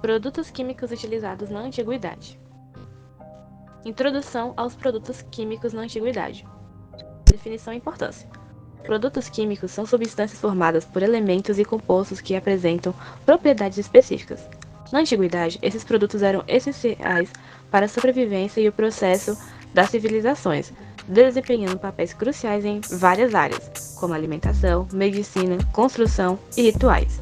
Produtos químicos utilizados na antiguidade. Introdução aos produtos químicos na antiguidade. Definição e importância. Produtos químicos são substâncias formadas por elementos e compostos que apresentam propriedades específicas. Na antiguidade, esses produtos eram essenciais para a sobrevivência e o processo das civilizações, desempenhando papéis cruciais em várias áreas, como alimentação, medicina, construção e rituais.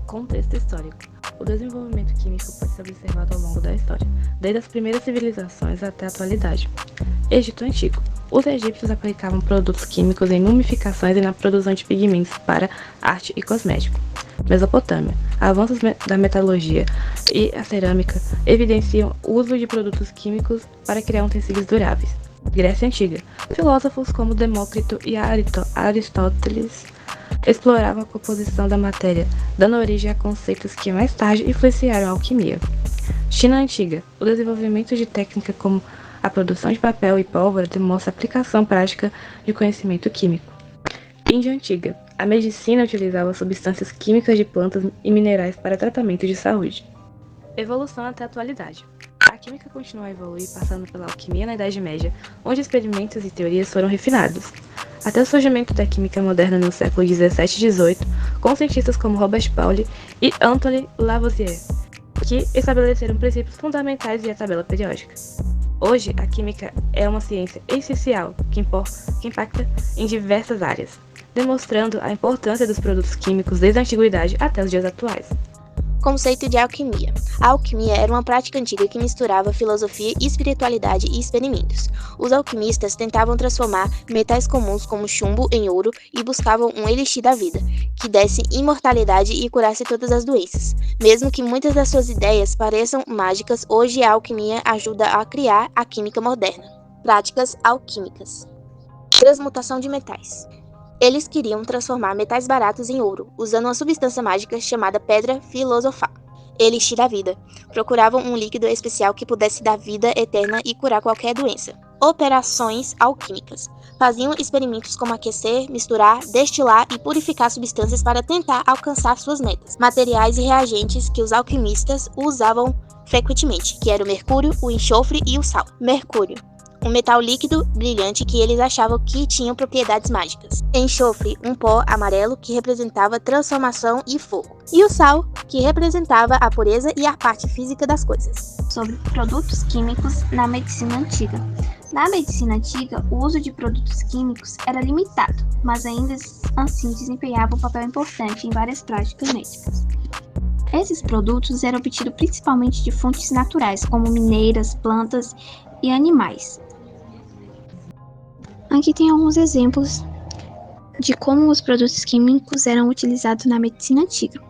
Contexto histórico. O desenvolvimento químico pode ser observado ao longo da história, desde as primeiras civilizações até a atualidade. Egito Antigo. Os egípcios aplicavam produtos químicos em mumificações e na produção de pigmentos para arte e cosmético. Mesopotâmia. Avanços da metalurgia e a cerâmica evidenciam o uso de produtos químicos para criar utensílios duráveis. Grécia Antiga. Filósofos como Demócrito e Aristóteles exploravam a composição da matéria, dando origem a conceitos que mais tarde influenciaram a alquimia. China Antiga. O desenvolvimento de técnicas como a produção de papel e pólvora demonstra a aplicação prática de conhecimento químico. Índia Antiga. A medicina utilizava substâncias químicas de plantas e minerais para tratamento de saúde. Evolução até a atualidade. A química continuou a evoluir, passando pela alquimia na Idade Média, onde experimentos e teorias foram refinados, até o surgimento da química moderna no século XVII e XVIII, com cientistas como Robert Pauli e Antoine Lavoisier, que estabeleceram princípios fundamentais e a tabela periódica. Hoje, a química é uma ciência essencial que impacta em diversas áreas, demonstrando a importância dos produtos químicos desde a antiguidade até os dias atuais. Conceito de alquimia. A alquimia era uma prática antiga que misturava filosofia, espiritualidade e experimentos. Os alquimistas tentavam transformar metais comuns como chumbo em ouro e buscavam um elixir da vida, que desse imortalidade e curasse todas as doenças. Mesmo que muitas das suas ideias pareçam mágicas, hoje a alquimia ajuda a criar a química moderna. Práticas alquímicas. Transmutação de metais. Eles queriam transformar metais baratos em ouro, usando uma substância mágica chamada pedra filosofal, elixir da vida. Procuravam um líquido especial que pudesse dar vida eterna e curar qualquer doença. Operações alquímicas. Faziam experimentos como aquecer, misturar, destilar e purificar substâncias para tentar alcançar suas metas. Materiais e reagentes que os alquimistas usavam frequentemente, que era o mercúrio, o enxofre e o sal. Mercúrio. Um metal líquido, brilhante, que eles achavam que tinha propriedades mágicas. Enxofre, um pó amarelo que representava transformação e fogo. E o sal, que representava a pureza e a parte física das coisas. Sobre produtos químicos na medicina antiga. Na medicina antiga, o uso de produtos químicos era limitado, mas ainda assim desempenhava um papel importante em várias práticas médicas. Esses produtos eram obtidos principalmente de fontes naturais, como mineiras, plantas e animais. Aqui tem alguns exemplos de como os produtos químicos eram utilizados na medicina antiga.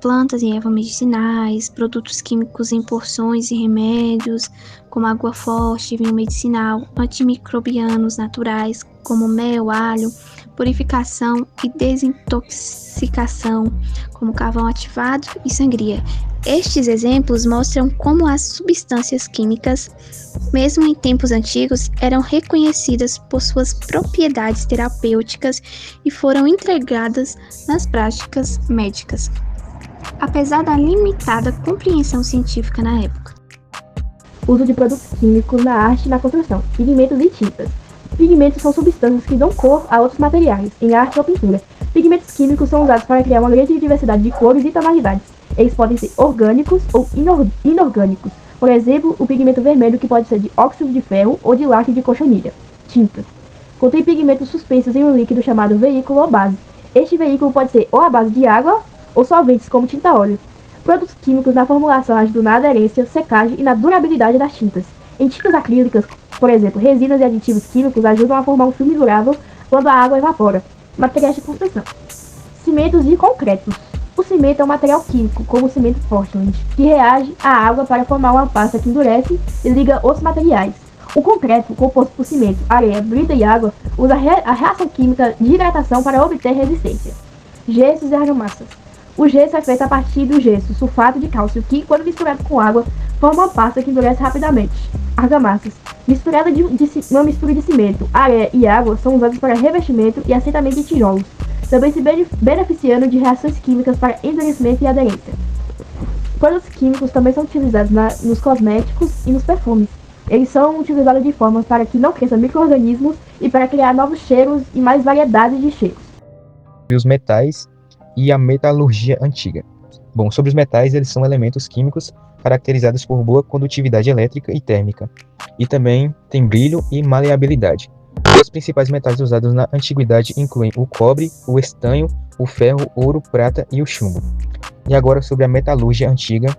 Plantas e ervas medicinais, produtos químicos em porções e remédios, como água forte, vinho medicinal, antimicrobianos naturais, como mel, alho, purificação e desintoxicação, como carvão ativado e sangria. Estes exemplos mostram como as substâncias químicas, mesmo em tempos antigos, eram reconhecidas por suas propriedades terapêuticas e foram integradas nas práticas médicas, apesar da limitada compreensão científica na época. Uso de produtos químicos na arte e na construção. Pigmentos e tintas. Pigmentos são substâncias que dão cor a outros materiais, em arte ou pintura. Pigmentos químicos são usados para criar uma grande diversidade de cores e tonalidades. Eles podem ser orgânicos ou inorgânicos. Por exemplo, o pigmento vermelho, que pode ser de óxido de ferro ou de lacre de cochonilha. Tintas. Contém pigmentos suspensos em um líquido chamado veículo ou base. Este veículo pode ser ou a base de água ou solventes, como tinta óleo. Produtos químicos na formulação ajudam na aderência, secagem e na durabilidade das tintas. Em tintas acrílicas, por exemplo, resinas e aditivos químicos ajudam a formar um filme durável quando a água evapora. Materiais de construção. Cimentos e concretos. O cimento é um material químico, como o cimento Portland, que reage à água para formar uma pasta que endurece e liga outros materiais. O concreto, composto por cimento, areia, brita e água, usa a reação química de hidratação para obter resistência. Gessos e argamassas. O gesso é feito a partir do gesso, sulfato de cálcio, que, quando misturado com água, forma uma pasta que endurece rapidamente. Argamassas. Uma mistura de cimento, areia e água são usadas para revestimento e assentamento de tijolos, também se beneficiando de reações químicas para endurecimento e aderência. Produtos químicos também são utilizados nos cosméticos e nos perfumes. Eles são utilizados de formas para que não cresçam micro-organismos e para criar novos cheiros e mais variedade de cheiros. Os metais e a metalurgia antiga. Bom, sobre os metais, eles são elementos químicos caracterizados por boa condutividade elétrica e térmica, e também tem brilho e maleabilidade. Os principais metais usados na antiguidade incluem o cobre, o estanho, o ferro, ouro, prata e o chumbo. E agora sobre a metalurgia antiga,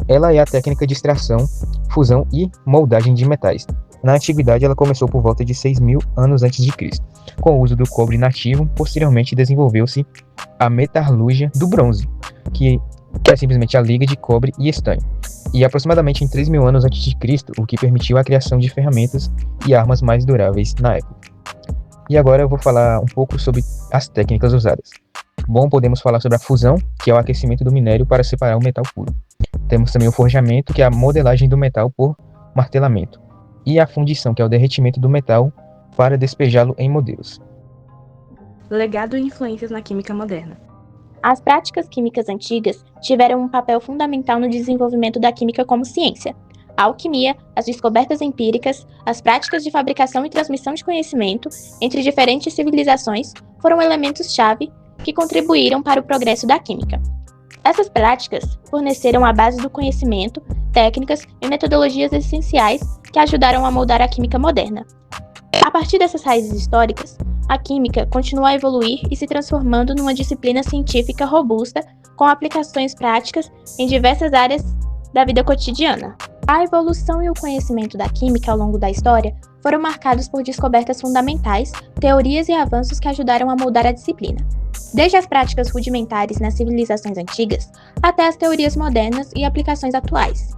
ela é a técnica de extração, fusão e moldagem de metais. Na antiguidade, ela começou por volta de 6.000 anos antes de Cristo. Com o uso do cobre nativo, posteriormente desenvolveu-se a metalurgia do bronze, que é simplesmente a liga de cobre e estanho. E aproximadamente em 3.000 anos antes de Cristo, o que permitiu a criação de ferramentas e armas mais duráveis na época. E agora eu vou falar um pouco sobre as técnicas usadas. Bom, podemos falar sobre a fusão, que é o aquecimento do minério para separar o metal puro. Temos também o forjamento, que é a modelagem do metal por martelamento. E a fundição, que é o derretimento do metal para despejá-lo em modelos. Legado e influências na química moderna. As práticas químicas antigas tiveram um papel fundamental no desenvolvimento da química como ciência. A alquimia, as descobertas empíricas, as práticas de fabricação e transmissão de conhecimento entre diferentes civilizações foram elementos-chave que contribuíram para o progresso da química. Essas práticas forneceram a base do conhecimento, técnicas e metodologias essenciais que ajudaram a moldar a química moderna. A partir dessas raízes históricas, a química continua a evoluir e se transformando numa disciplina científica robusta com aplicações práticas em diversas áreas da vida cotidiana. A evolução e o conhecimento da química ao longo da história foram marcados por descobertas fundamentais, teorias e avanços que ajudaram a moldar a disciplina. Desde as práticas rudimentares nas civilizações antigas até as teorias modernas e aplicações atuais.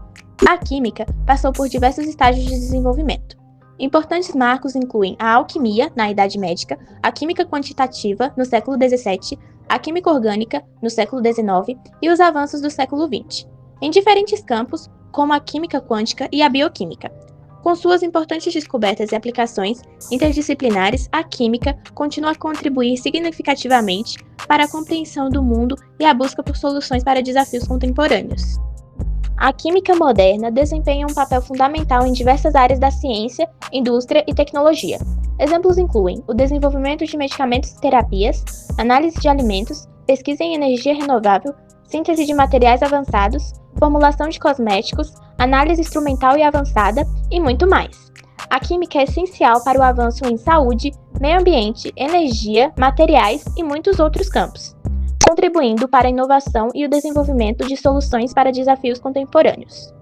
A química passou por diversos estágios de desenvolvimento. Importantes marcos incluem a alquimia, na Idade Média, a química quantitativa, no século XVII, a química orgânica, no século XIX, e os avanços do século XX, em diferentes campos, como a química quântica e a bioquímica. Com suas importantes descobertas e aplicações interdisciplinares, a química continua a contribuir significativamente para a compreensão do mundo e a busca por soluções para desafios contemporâneos. A química moderna desempenha um papel fundamental em diversas áreas da ciência, indústria e tecnologia. Exemplos incluem o desenvolvimento de medicamentos e terapias, análise de alimentos, pesquisa em energia renovável, síntese de materiais avançados, formulação de cosméticos, análise instrumental e avançada e muito mais. A química é essencial para o avanço em saúde, meio ambiente, energia, materiais e muitos outros campos, contribuindo para a inovação e o desenvolvimento de soluções para desafios contemporâneos.